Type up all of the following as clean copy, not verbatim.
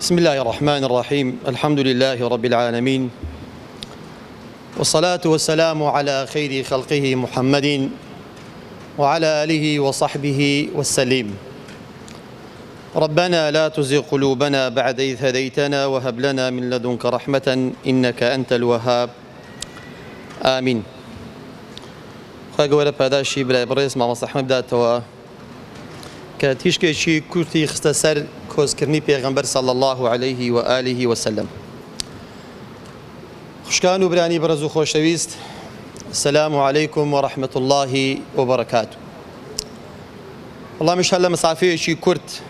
بسم الله الرحمن الرحيم. الحمد لله رب العالمين، والصلاة والسلام على خير خلقه محمد وعلى آله وصحبه والسليم. ربنا لا تزغ قلوبنا بعد إذ هديتنا وهب لنا من لدنك رحمة إنك أنت الوهاب. آمين. خواهی پاداشی برای بررس ما مصلحت بداتوا که تیشکشی کورتی خستسر کۆزکردنی پێغەمبەر صلی الله عليه و آله وسلم. خوشکان و برانی بەڕێز و خۆشەویست، السلام عليكم ورحمة الله وبركاته. وەڵامیش هەر لە مەسافەیەکی کورت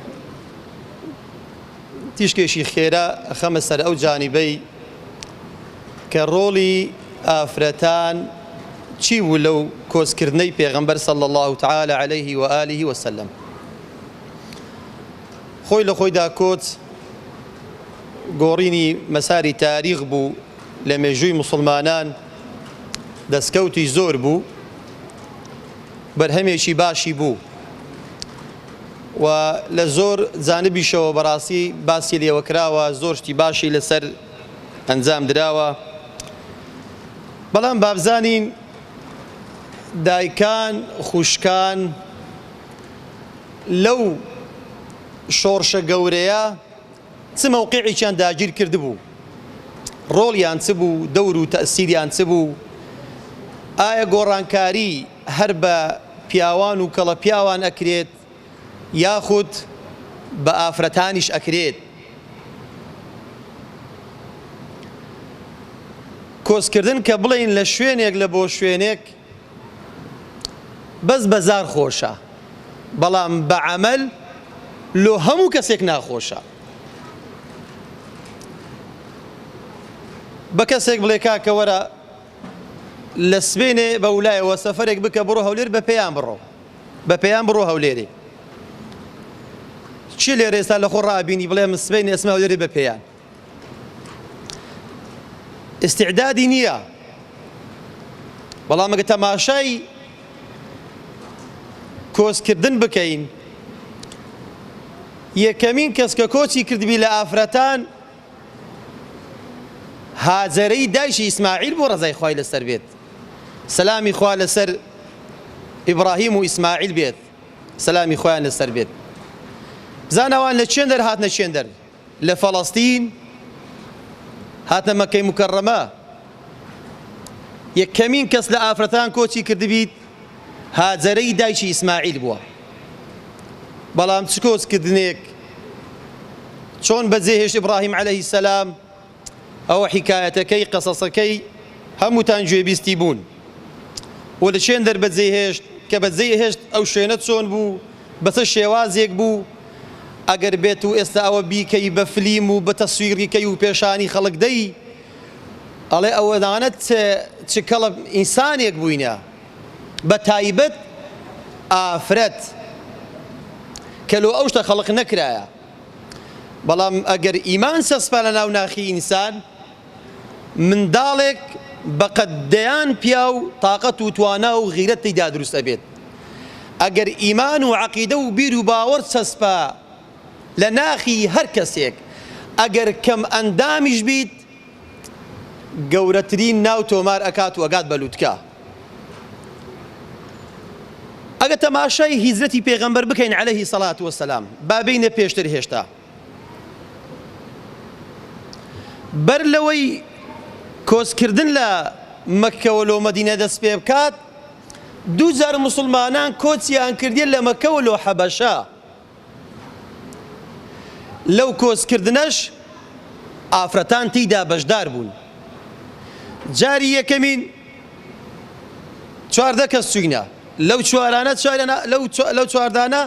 تیشکێکی خێرا ئەخەمە سەر ئەو جانیبەی کە ڕۆڵی ئافرەتان چی بوو لەو کۆزکردنەی پێغەمبەر صلی الله تعالى عليه و آله وسلم. خۆی لە خۆیدا کۆچ گۆڕینی مەساری تاریخ بوو لە مێژووی موسڵمانان، دەستکەوتی زۆر بوو، بەرهەمێکی باشی بوو و لە زۆر جانبیشەوە بەڕاستی باسی لێوە کراوە، زۆر شتی باشی لەسەر ئەنجام دراوە. بەڵام بابزانین دایکان خوشکان لەو شۆڕشە گەورەیە چ مەوقیعێکیان داگیر کردبوو، ڕۆڵیان چ بوو، دەور و تەئسیریان چ بوو، ئایا گۆڕانکاری هەر بە پیاوان و کەڵە پیاوان ئەکرێت یاخود بە ئافرەتانیش ئەکرێت. کۆزکردن کە بڵێن لە شوێنێک لە بۆ شوێنێک بەس بەزار خۆشە، بەڵام بە عەمەل لۆ هەموو کەسێک ناخۆشە. بە کەسێک بڵێ کاکە وەرە لە سبێنێ بە وولایەوە سەفەرێک بکە بڕۆ هەولێر، بە پێیان بڕۆ، بە پێیان بڕۆ هەولێرێ. چی لێرە ئێستا لە خۆ ڕابینی بڵێ من سبەینێ ئەسمە هەولێرێ بە پێیان؟ ئیستیعدادی نییە. بەڵام ئەگە تەماشای کۆزکردن بکەین، یەکەمین کەس کە کۆچی کردبی لە ئافرەتان هاجەرەی دایشی ئیسماعیل بۆ ڕەزای خوای لەسەر بێت، سەلامی خوا لەسەر ئیبراهیم و ئیسماعیل بێت، سەلامی خۆیان لەسەر بێت. بزانەوان لە چێندەر هاتنە چێندەر، لە فەڵەستین هاتنە مەکەی مکەڕەمە. یەکەمین کەس لە ئافرەتان کۆچی کردبیت هاجەرەی دایکی ئیسماعیل بووە. بەڵام چ کۆچکردنێک چۆن بەجێهێشت ئیبراهیم عەلەیهی سەلام، ئەوە حیکایەتەکەی قەسەسەکەی هەمووتان گوێبیستی بوون. و لە چێندەر بەجێهێشت کە بەجێهێشت ئەو شوێنە چۆن بوو، بەچە شێوازێک بوو. ئەگەر بێت و ئێستا ئەوە بیکەی بە فلیم و بە تەسویریکەی و پێشانی خەڵک دەی، ئەڵێ ئەوەدانە چ کەڵە ئینسانێک بووینە، بە تایبەت ئافرەت کە لۆ ئەو شتە خەڵق نەکرایە. بەڵام ئەگەر ئیمان سەسپا لە ناو ناخی ئینسان، منداڵێک بەقەدەیان پیا و تاقەت و توانا و غیرەت تێیدا دروست ئەبێت. ئەگەر ئیمان و عەقیدە و بیر و باوەڕ سەسپا لە ناخی هەر کەسێک، ئەگەر کەم ئەندامیش بیت، گەورەترین ناو تۆمار ئەکات و ئەگات بەلووتکە. ئەگە تەماشای هیجرەتی پێغەمبەر بکەین عەلەیهی سەڵات وەسەلام، با بینە پێشتر هێشتا بەر لەوەی کۆزکردن لە مەککەوە لۆ مەدینە دەست پێ بکات، دوو جار موسڵمانان کۆچیان کردیە لە مەککەوە لۆ حەبەشە. لەو کۆزکردنەش ئافرەتان تێیدا بەشدار بوون. جاری یەکەمین 14 کەس چووینە، لەو چواردانە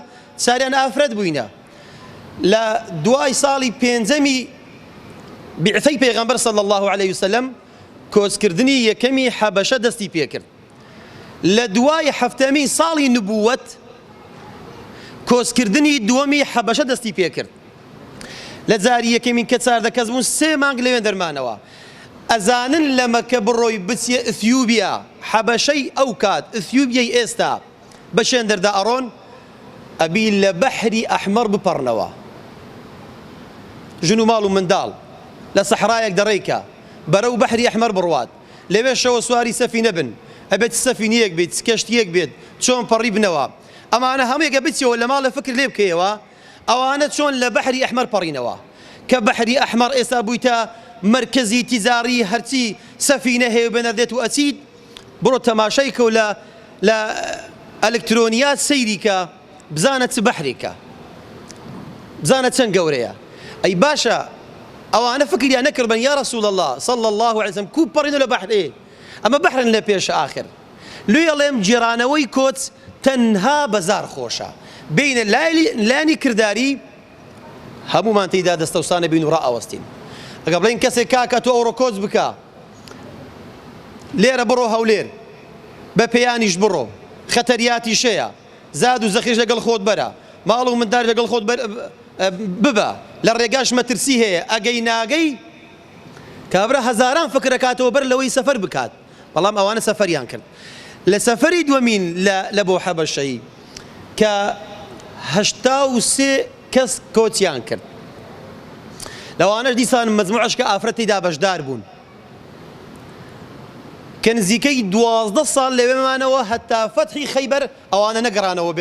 چاریان ئافرەت بووینە. لە دوای ساڵی پێنجەمی بیعثەی پێغەمبەر صلی الله عليه وسلم کۆزکردنی یەکەمی حەبەشە دەستی پێکرد. لە دوای هەفتەمی ساڵی نبووەت کۆزکردنی دووەمی حەبەشە دەستی پێکرد. لە جاری یەکەمین کە 14 کەس بوون، 3 مانگ لەوێن دەرمانەوە. ئەزانن لە مەکە بڕۆی بچیە ئەثیوبیا، حەبەشەی ئەو کات، ئەثیوبیای ئێستا بە شێندەردا ئەڕۆن، ئەبی لە بەحری ئەحمەر بپەڕنەوە. ژن و ماڵ و منداڵ لە سەحرایەک دەڕێیکە بەرەو بەحری ئەحمەر بڕوات لەوێشەوە سواری سەفینە بن ئەبێت سەفینەیەک بێت کەشتیەک بێت چۆن پەڕی بنەوە ئەمانە هەموویەکە بچیەوە لە ماڵە فکر لێ بکەیەوە ئەوانە چۆن لە بەحری ئەحمەر پەڕینەوە کە بەحری ئەحمەر ئێستا بوویتە مرکزی تیزاری هەرچی سەفینە هەیە بێنە دێت و ئەچیت بڕۆ تەماشای کە و لە ئەلکترۆنیات سەیریکە بزانە چ بەحرێکە بزانە چەند گەورەیە ئەی باشە ئەوانە فکریان نەکردن یا رەسوول الله صلی الله علیه وسلم کوو پەڕینەوە لە بەحرێ ئەمە بەحرن لە پێش ئاخر لێ ئەڵێم جێرانەوەی کۆچ تەنها بەزار خۆشە بینە لانی کردداری هەمومان تێیدا دەستەوسانە بین و ڕائەوەستین ئەگە بڵێن کەسێک کاکە تۆ ئەوڕۆ کۆچ بکە لێرە بڕۆ هەولێر بە پێیانیش بڕۆ خەتەریاتی شەیە زاد و زەخیش لەگەڵ خۆت بەرە ماڵ و مندار لەگەڵ خۆت ببە لە ڕێگاش مەترسی هەیە ئەگەی ناگەی کابرا هەزاران فکرەکاتەوە بەر لەوەی سەفەر بکات بەڵام ئەوانە سەفەریان کرد لە سەفەری دووەمین لە بۆ حەبەشەی کە 83 کەس کۆچیان کرد لەوانەش دیسان مەجموعەش کە ئافرەتیدا بەشدار بوون کە نزیکەی 12 ساڵ لەوێمانەوە هەتا فەتحی خەیبەر ئەوانە نەگەڕانەوە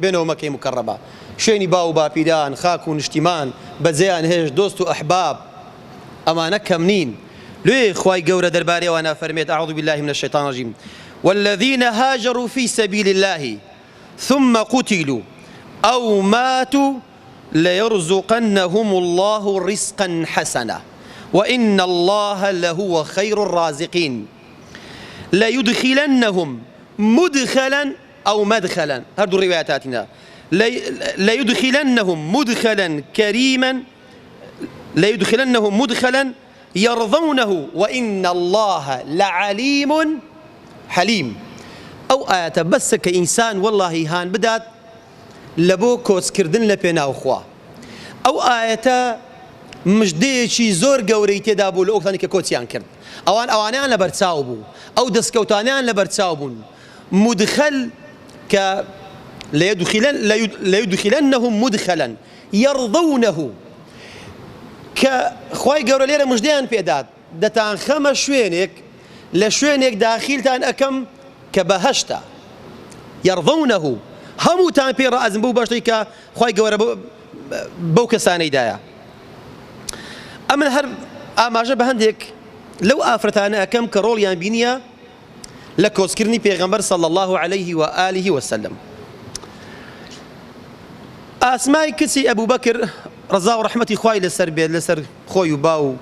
بێنەوە مەکەی مکەڕەبە شوێنی باو و باپیران خاک و نیشتیمان بەجێیان هێش دۆست و ئەحباب ئەمانە کەم نین لێ خوای گەورە دەربارەی ئەوانە فەرمێت أعوذ بالله من الشيطان الرجيم والذين هاجروا في سبيل الله ثم قتلوا أو ماتوا ليرزقنهم الله رزقا حسنا وإن الله لهو خير الرازقين ليدخلنهم مدخلا أو مدخلا هردو الرواياتنا ليدخلنهم مدخلا كريما ليدخلنهم مدخلا يرضونه وإن الله لعليم حليم أو آيات بس كإنسان والله هان بدات لبو كوس كردن لبيناو خوا أو آيات مجديشي زور قوري تدابو لأوكتاني كوتيان كرد أوانيان لبرتساوبو أو دسكوتانيان لبرتساوبون مدخل ك ليدخلنهم مدخلا يرضونه كخواي قوري ليرة مجديان بيداد دتان خمس شوينك لشوينك داخلتان أكم كبهشتا يرضونه همو تان بي رأزم بو باشتي كخواي قوري بو كساني دايا أمن هر ئاماژە بە هەندێک لەو ئافرەتانە ئەکەم کە ڕۆڵیان بینیە لە کۆچکردنی پێغەمبەر صلی الله عليه و آله وسلم ئاسمای کچی ئەبوو بەکر ڕەزا و ڕەحمەتی خوای لەسەر بێت لەسەر خۆی و باو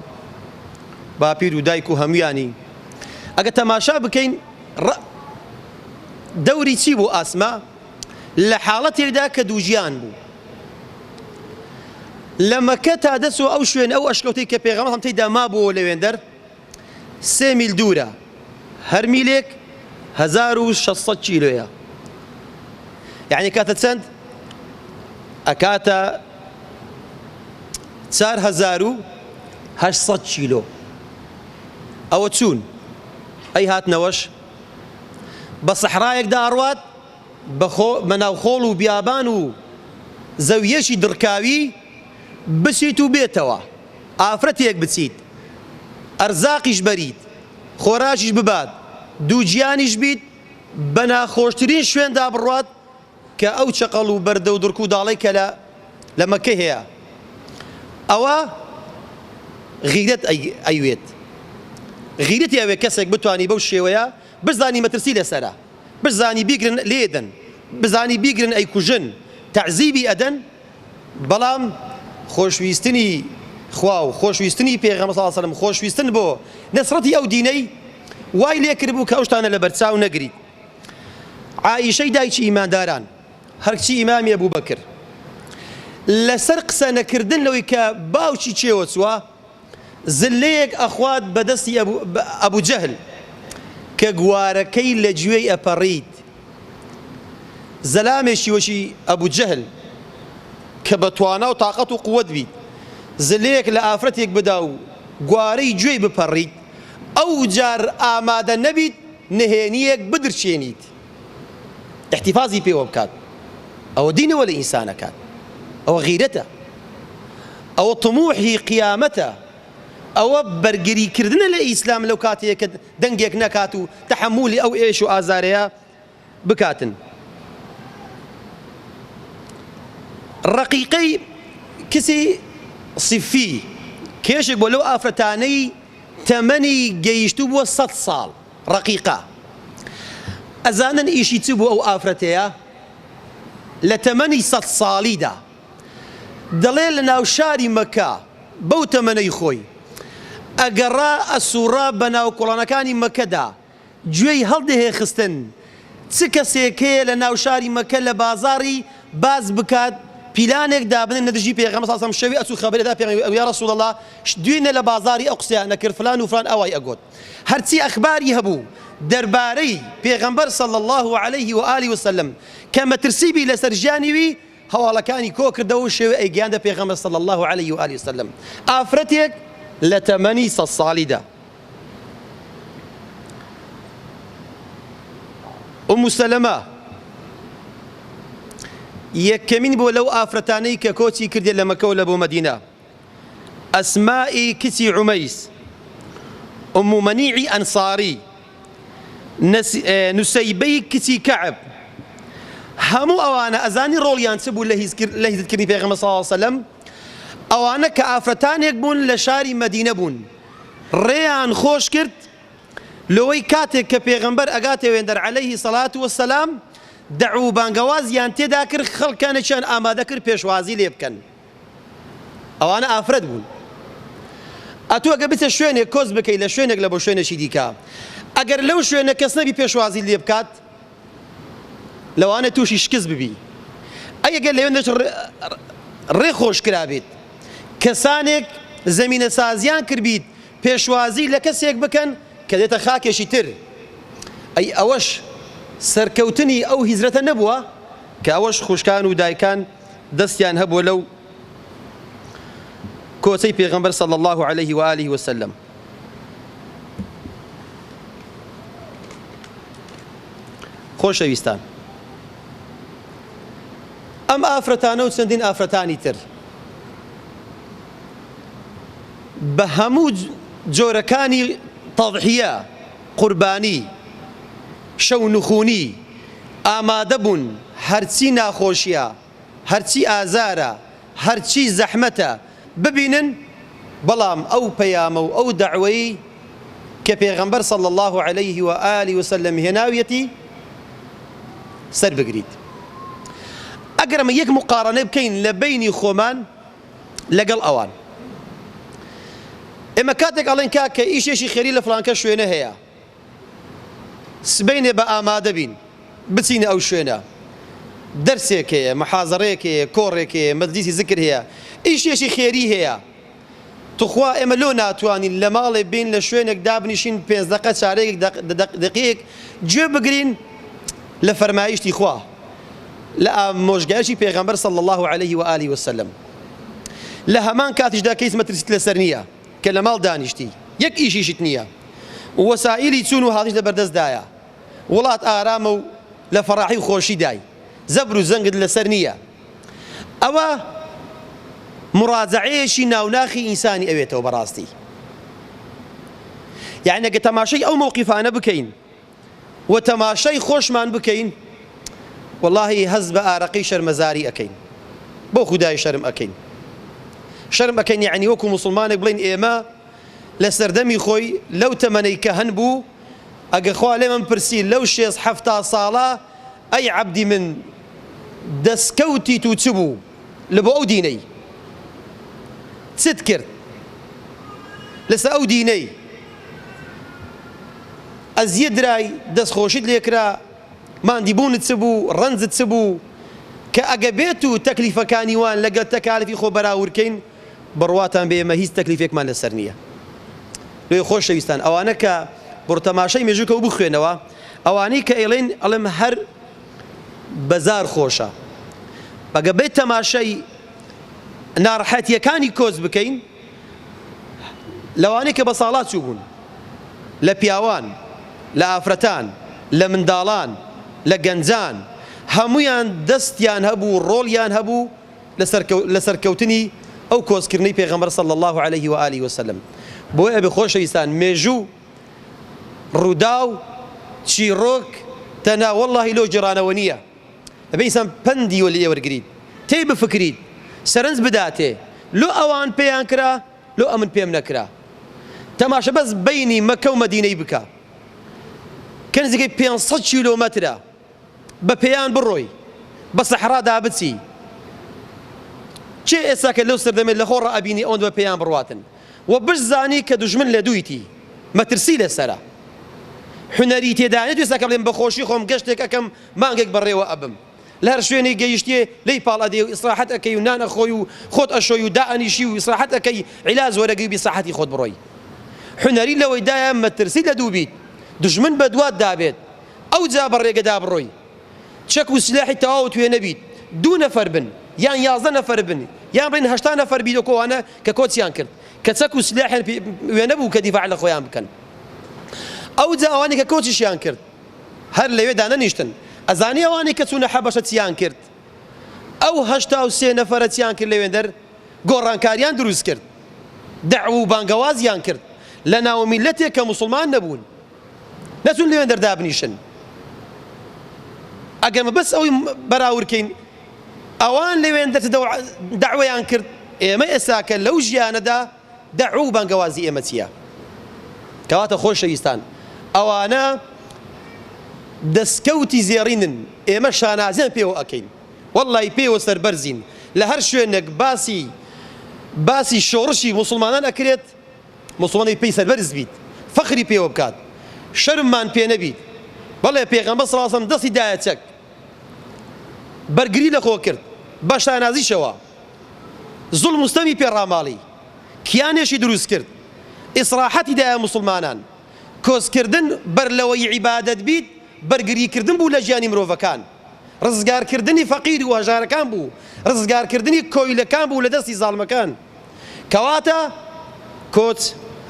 باپیر و دایک و هەمویانی ئەگە تەماشا بکەین دەوری چی بوو ئاسما لە حاڵەتێکدا کە دووژیان بوو لە مەکە تا دەچوو ئەو شوێن ئەو ئەشکەوتەی کە پێغەمبەر هەم تێیدا مابووە لەوێن دەر 3 میل دوورە هەر میلێک 1600 کیلۆیە یعنی کاتە چەند ئەکاتە 4800 کیلۆ ئەوە چوون ئەی هاتنەوەش بە سەحرایەکدا ئەڕوات بە ناوخۆڵ و بیابان و زەویەشی دڕکاوی بچیت و بێتەوە ئافرەتێک بچیت ئەرزاقیش بەریت خۆراشیش ببات دوو گیانیش بیت بە ناخۆشترین شوێندا بڕوات کە ئەو چەقەڵ و بەردە و دڕک و داڵی کە لە مەکە هەیە ئەوە غیرەت ئەیوێت غیرەتی ئەوێ کەسێک بتوانی بەو شێوەیە بزانی مەترسی لەسەرە بزانی بیگرن لێدن بزانی بیگرن ئەیکوژن تەعزیبی ئەدەن بەڵام خۆشویستنی خوا و خۆشویستنی پێغەمبەر صلی الله علیه و سلم خۆشویستن بۆ نەسرەتی ئەو دینەی وای لێ کرد بوو کە ئەو شتانە لە بەرچاو نەگریت عائیشەی دایکی ئیمانداران هەرچی ئیمامی ئەبوو بەکر لەسەر قسە نەکردنەوەی کە باوکی چێوە چووە زلەیەک ئەخوات بەدەستی ئەبوو جەهل کە گوارەکەی لە گوێی ئەپەڕیت زەلامێکی وەشی ئەبوو جەهل کە بەتوانا و تااقەت و قووەت بیت زلەیەک لە ئافرەتێک بدا و گوارەی گوێی بپەڕیت ئەو جار ئامادە نەبیت نهێنیەک بدرچێنیت احتیفازی پێوە بکات ئەوە دینەوە لە ئینسانەکات ئەوە غیرەتە ئەوە تموحی قیامەتە، ئەوە بەرگریکردنە لە ئیسلام لەو کاتەیە کە دەنگێک نەکات و تەحەمولی ئەو ئێش و ئازارەیە بکاتن. ڕەقیقەی کسی صفی کێشێک بۆ لەو ئافرەتانەی تەمەنی گەیشتوو بووە 100 ساڵ. ڕەقیقە ئەزانن ئیشی چ بوو ئەو ئافرەتەیە لە تەمەنی 100 ساڵیدا، دەڵێ لە ناو شاری مەکە بەو تەمەنەی خۆی ئەگەڕا ئەسووڕا بە ناو کۆڵانەکانی مەکەدا گوێی هەڵدەهێ خستن چ کەسێکەیە لە ناو شاری مەکە لە بازاڕی باز بکات پیلانێک دابنێن نەدژی پێغەمبەر صلی الله علیه و سلم شەوی ئەچوو خەبەرێدا پێغەمبەر یا رسول الله دوێنێ لە بازاڕی ئەو قسەیانە کرد فلان و فلان ئەوای ئەگوت. هەرچی ئەخباری هەبوو دەربارەی پێغەمبەر صلی الله عليه و آله وسلم کە مەترسیبی لەسەر ژیانیوی هەواڵەکانی کۆ کردەوە و شێوە ئەیگەیاندە پێغەمبەر صلی الله عليه و آله وسلم. ئافرەتێک لە تەمەنی 100 ساڵیدا. ئوم سەلەمە یەکەمین بۆ لەو ئافرەتانەی کە کۆچی کردێت لە مەکە و لە بۆ مەدینە. ئەسمائی کچی عومەیس، ئوم مەنیعی ئەنساری، نوسەیبەی کچی کەعب، هەموو ئەوانە ئەزانی ڕۆڵیان چ بوو لە هیزتکردنی پێغەمبەر صلی الله علیه وسلم. ئەوانە کە ئافرەتانێک بوون لە شاری مەدینە بوون، ڕێیان خۆش کرد لەوەی کاتێک کە پێغەمبەر ئەگاتەوێن دەر عەلەیهی سەڵات وەسەلام دەعو بانگەوازیان تێدا کرد، خەڵکانێکیان ئامادە کرد پێشوازی لێ بکەن. ئەوانە ئافرەت بوون. ئەتوو ئەگە بچە شوێنێک کۆز بکەی لە شوێنێک لە بۆ شوێنێکی دیکە، ئەگەر لەو شوێنە کەس نەبی پێشوازی لێ بکات لەوانە تووشی شکست ببی. ئەگەر لەوێندەش ڕێ خۆش کرابێت کەسانێک زەمینە سازیان کردبیت پێشوازی لە کەسێک بکەن کە دێتە خاکێشی تر، ئەی ئەوەش سەرکەوتنی ئەو هیزرەتە نەبووە کە ئەوەش خوشکان و دایکان دەستیان هەبووە لەو کۆچەی پێغەمبەر صلی الله عليه و آله وسلم. خۆشەویستان، ئەم ئافرەتانە و چەندین ئافرەتانی تر بە هەموو جۆرەکانی تەضحیە، قوربانی، شەو نخوونی ئامادە بوون هەرچی ناخۆشیە، هەرچی ئازارە، هەرچی زەحمەتە ببینن، بەڵام ئەو پەیامە و ئەو دەعوەی کە پێغەمبەر صلی الله عليه و آله وسلم هێناویەتی سەر بگریت. ئەگەر ئەمە یەک مقارنە بکەین لە بینی خۆمان لەگەڵ ئەوان، ئێمە کاتێک ئەڵێن کاکە ئیشێکی خێری لە فڵانکە شوێنە هەیە، سبەینێ بە ئامادە بین بچینە ئەو شوێنە، دەرسێک هەیە، محازەڕەیەک هەیە، کۆڕێک هەیە، مەجلیسی زیکر هەیە، ئیشێکی خێری هەیە، توخوا ئێمە لۆ ناتوانین لە ماڵێ بین لە شوێنێک دابنیشین 5 دقە چارەیەک دقیقەیەک گوێ بگرین لە فەرمایشتی خوا، لە ئامۆژگایشی پێغەمبەر صلی الله عليه و آله وسلم. لە هەمان کاتیشدا کەیس مەترسیت لەسەر نییە کە لە ماڵ دانیشتی یەک ئیشیشت نییە، وەسائلی چوون و هاتیش لە بەردەستدایە، وڵات ئارامە و لە فەڕاحی و خۆشی دای، زەبر و زەنگت لەسەر نییە. ئەوە مڕاجعەیەکی ناوناخی ئینسانی ئەوێتەوە بەڕاستی. یعنی ئەگە تەماشای ئەو مووقیفانە بکەین و تەماشای خۆشمان بکەین، واللهی هەز بە ئارەقەی شەرمەزاری ئەکەین، بۆ خودای شەرم ئەکەین. شەرم ئەکەین یعنی وەکو موسڵمانێک بڵین ئێمە لە سەردەمی خۆی لەو تەمەنەی کە هەن بوو، ئەگە خوا لێمەم پرسی لەو 60-70 ساڵە ئەی عەبدی من دەستکەوتیت و چ بوو لە بۆ ئەو دینەی چت کرد لەسەر ئەو دینەی ئەزیە درای دەستخۆشیت لێکرا، ماندیبوونت چ بوو، ڕەنجت چ بوو، کە ئەگە بێت و تەکلیفەکانی وان لەگەڵ تەکالیفی خۆ بەراوردکەین بڕواتان بێ ئێمە هیچ تەکلیفێکمان لەسەر نییە. لێ خۆشەویستان، ئەوانە کە بڕ تەماشای مێژووکە و بخوێنەوە، ئەوانەی کە ئەڵێم هەر بەزار خۆشە، بەگە بێت تەماشای ناڕەحەتیەکانی کۆز بکەین، لەوانەی کە بە ساڵات چوو بوون، لە پیاوان، لە ئافرەتان، لە منداڵان، لە گەنجان، هەمویان دەستیان هەبوو، ڕۆڵیان هەبوو لە سەرکەوتنی ئەو کۆچکردنەی پێغەمبەر صلی الله عليه و آله وسلم. بۆیە ئەبێ خۆشەویستان مێژوو ڕوودا و چیرۆک تەنها وەڵڵاهی لەو جێرانەوە نییە. ئەبێ ئینسان پەندی لێ وەرگریت، تێی بفکریت، سەرنج بداتێ لۆ ئەوان پێیان کرا لۆ ئەمن پێم نەکرا. تەماشە بەس بەینی مەکە و مەدینەی بکە کە نزیکەی 500 کیلۆمەترە بە پێیان بڕۆی بە سەحرادا بچی چێ ئێستا کە لەو سەردەمێت لە خۆڕ ئەبینی ئەوەن بە پێیان بڕواتن و بشزانی کە دوژمن لە دوویتی مەترسی لەسەرە حونەری تێدانێت وێستا کە بڵێن بەخۆشی خۆم گەشتێک ئەەکەم مانگێک بەڕێوە ئەبم لە هەر شوێنەی گەیشتێ لی پاڵ ئەدێ و ئیسراحەت ئەەکەی و نان ئەخۆی و خۆت ئەشۆی و دائەنیشی و ئیسراحەت ئەەکەی عیلاج وەرەگری بی سەحەتی خۆت بڕۆی. حونەری لەوەی دایە مەترسی لە دوو بیت دژمن بە دوات دابێت ئەو جا بەڕێگەدا بڕۆی چەک و سلاحی تەواو توێ نەبیت 2 نەفەر بن یان 11 نەفەر بن یان بڵێن 80 نەفەر بیت و کۆوانە کە کۆچیان کرد کە چەک و سلاحیان وێ نەبوو کە دیفاع لە خۆیان بکەن. ئەو جا ئەوانی کە کۆچیشیان کرد هەر لەوێدا نەنیشتن ئەزانی ئەوانی کە چوونە حەبەشە چیان کرد ئەو 83 نەفەرە چیان کرد لەوێن دەر گۆڕانکاریان دروست کرد دەعو و بانگەوازیان کرد لە ناو میلەتێک کە موسڵمان نەبوون نەچون لەوێن دەردا بنیشن. ئەگەرمە بەس ئەوی بەراوردکەین ئەوان لەوێن دەرچ دەعوەیان کرد ئێمە ئێستا کە لەو ژیانەدا دەعو و بانگەوازی ئێمە چییە؟ کەواتە خۆشەویستان ئەوانە دەستکەوتی زێڕینن ئێمە شانازیان پێوە ئەکەین وەڵڵی پێوە سەربەرزین لە هەر شوێنێک باسی شۆڕشی موسڵمانان ئەکرێت موسڵمانی پێی سەربەرز بیت فەخری پێوە بکات شەرممان پێ نەبیت. بەڵێ پێغەمبەر صلی الله علیه و سلم دەستی دایە چەک بەرگری لە خۆ کرد بە شانازیشەوە زوڵم مستەمی پێڕاماڵی کیانێشی دروست کرد ئیسراحەتی دایە موسڵمانان کۆچکردن بەر لەوەی عیبادەت بیت بەرگریکردن بوو لە ژیانی مرۆڤەکان ڕزگارکردنی فەقیر و هەژارەکان بوو ڕزگارکردنی کۆیلەکان بوو لە دەستی زاڵمەکان کەواتە کۆچ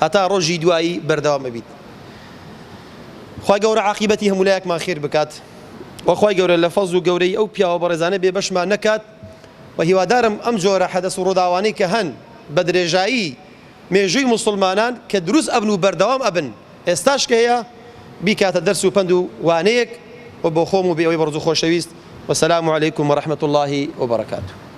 هەتا ڕۆژی دوایی بەردەوام ببیت. خوای گەورە عاقیبەتی هەمولایەکمان خێر بکات و خوای گەورە لە فەزل و گەورەی ئەو پیاوە بەڕێزانە بێ بەشمان نەکات و هیوادارم ئەم جۆرە حەدەس و ڕووداوانەی کە هەن بە درێژایی مێژووی موسڵمانان کە دروست ئەبن و بەردەوام ئەبن ئێستاش کە هەیە بیکاتە دەرس و پند و وانەیەک و بۆ خۆم و بێ ئەوەی بەڕز و خۆشەویست وسلام علیکم ورحمة الله وبركاته.